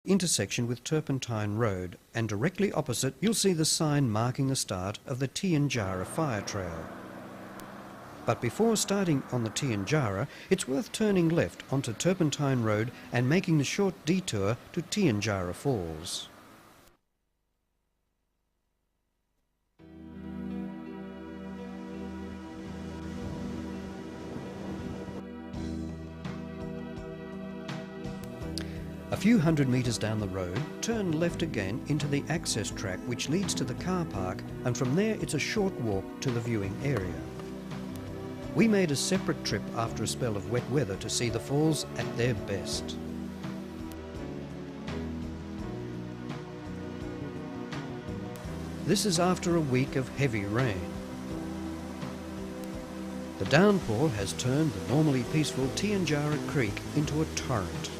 intersection with Turpentine Road, and directly opposite you'll see the sign marking the start of the Tianjara fire trail. But before starting on the Tianjara, it's worth turning left onto Turpentine Road and making the short detour to Tianjara Falls. A few hundred metres down the road, turn left again into the access track which leads to the car park, and from there it's a short walk to the viewing area. We made a separate trip after a spell of wet weather to see the falls at their best. This is after a week of heavy rain. The downpour has turned the normally peaceful Tianjara Creek into a torrent.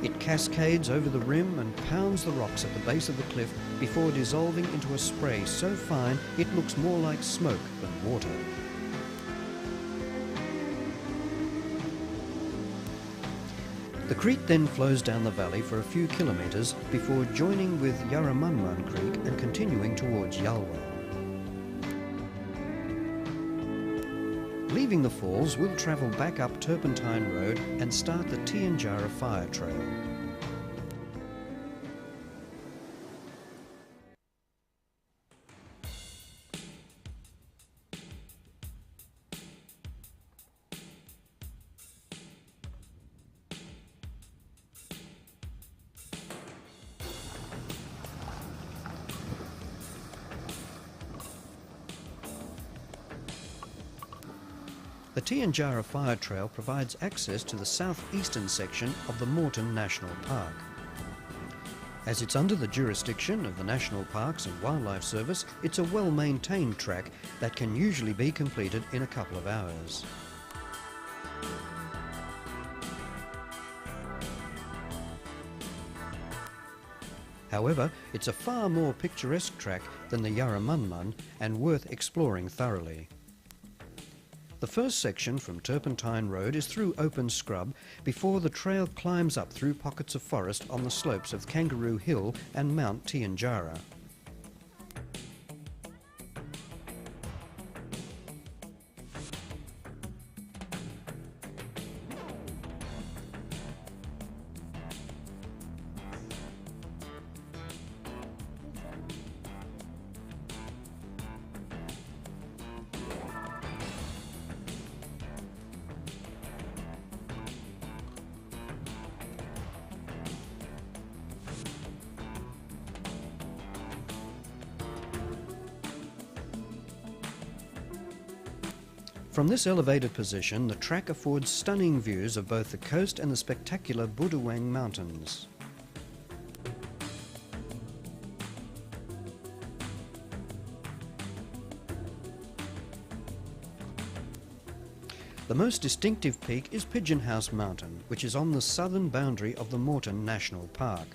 It cascades over the rim and pounds the rocks at the base of the cliff before dissolving into a spray so fine it looks more like smoke than water. The creek then flows down the valley for a few kilometres before joining with Yarramunmun Creek and continuing towards Yalwa. Leaving the falls, we'll travel back up Turpentine Road and start the Tianjara fire trail. The Tianjara Fire Trail provides access to the southeastern section of the Moreton National Park. As it's under the jurisdiction of the National Parks and Wildlife Service, it's a well-maintained track that can usually be completed in a couple of hours. However, it's a far more picturesque track than the Yarramunmun and worth exploring thoroughly. The first section from Turpentine Road is through open scrub before the trail climbs up through pockets of forest on the slopes of Kangaroo Hill and Mount Tianjara. From this elevated position, the track affords stunning views of both the coast and the spectacular Buduwang Mountains. The most distinctive peak is Pigeon House Mountain, which is on the southern boundary of the Moreton National Park.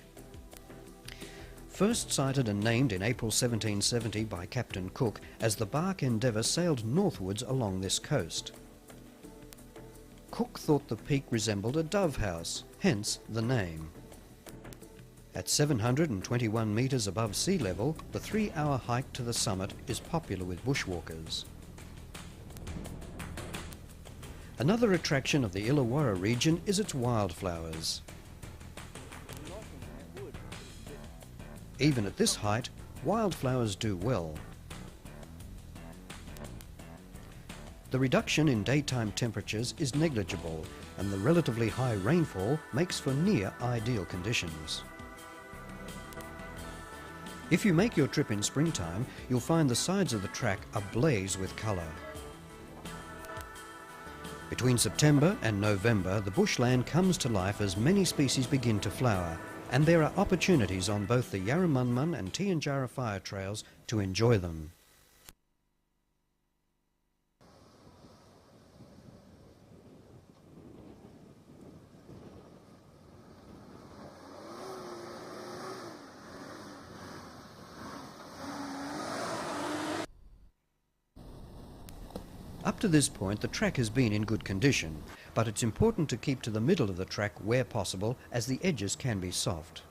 First sighted and named in April 1770 by Captain Cook as the bark Endeavour sailed northwards along this coast. Cook thought the peak resembled a dove house, hence the name. At 721 metres above sea level, the 3-hour hike to the summit is popular with bushwalkers. Another attraction of the Illawarra region is its wildflowers. Even at this height, wildflowers do well. The reduction in daytime temperatures is negligible, and the relatively high rainfall makes for near ideal conditions. If you make your trip in springtime, you'll find the sides of the track ablaze with colour. Between September and November, the bushland comes to life as many species begin to flower, and there are opportunities on both the Yarramunmun and Tianjara fire trails to enjoy them. Up to this point, the track has been in good condition, but it's important to keep to the middle of the track where possible, as the edges can be soft.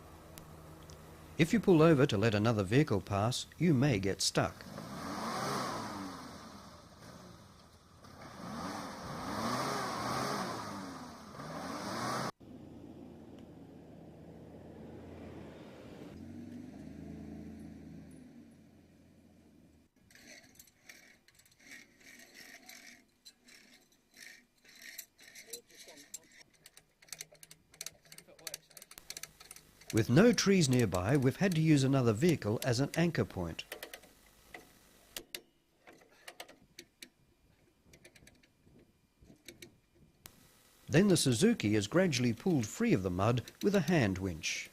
If you pull over to let another vehicle pass, you may get stuck. With no trees nearby, we've had to use another vehicle as an anchor point. Then the Suzuki is gradually pulled free of the mud with a hand winch.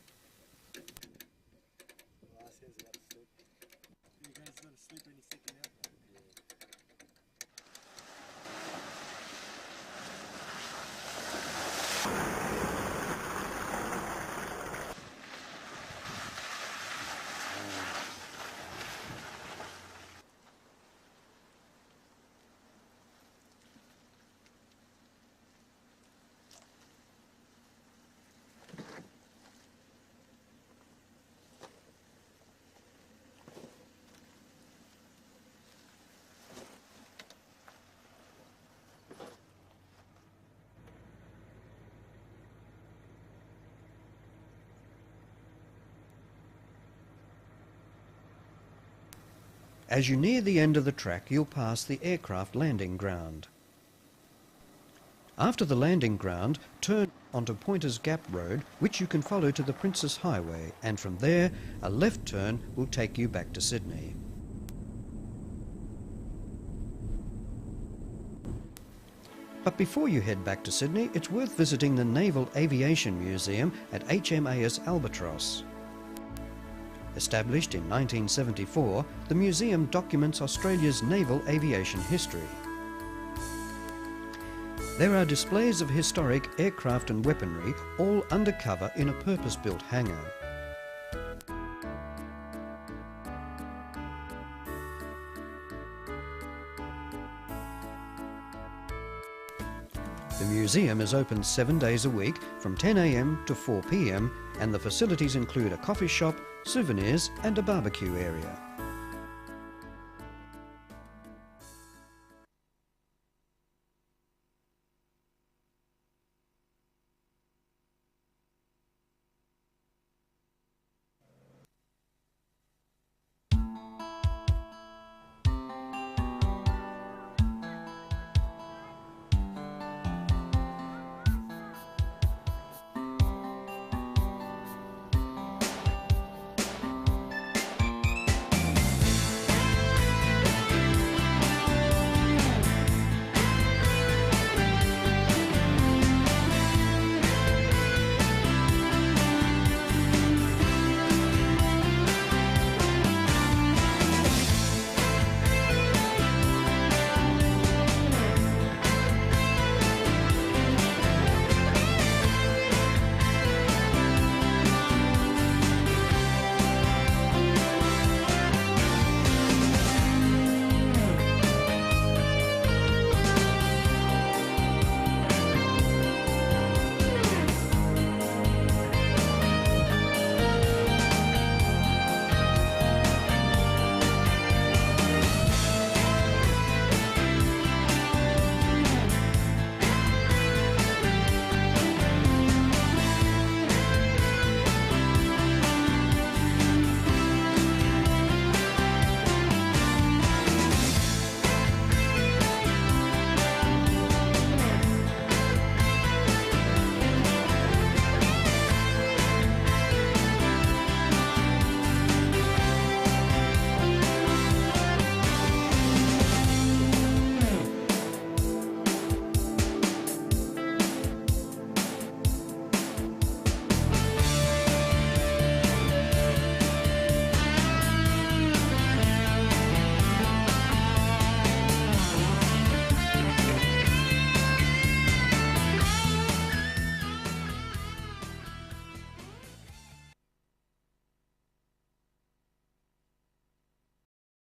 As you near the end of the track, you'll pass the aircraft landing ground. After the landing ground, turn onto Pointers Gap Road, which you can follow to the Princess Highway, and from there, a left turn will take you back to Sydney. But before you head back to Sydney, it's worth visiting the Naval Aviation Museum at HMAS Albatross. Established in 1974, the museum documents Australia's naval aviation history. There are displays of historic aircraft and weaponry, all undercover in a purpose-built hangar. The museum is open 7 days a week from 10 a.m. to 4 p.m, and the facilities include a coffee shop, souvenirs and a barbecue area.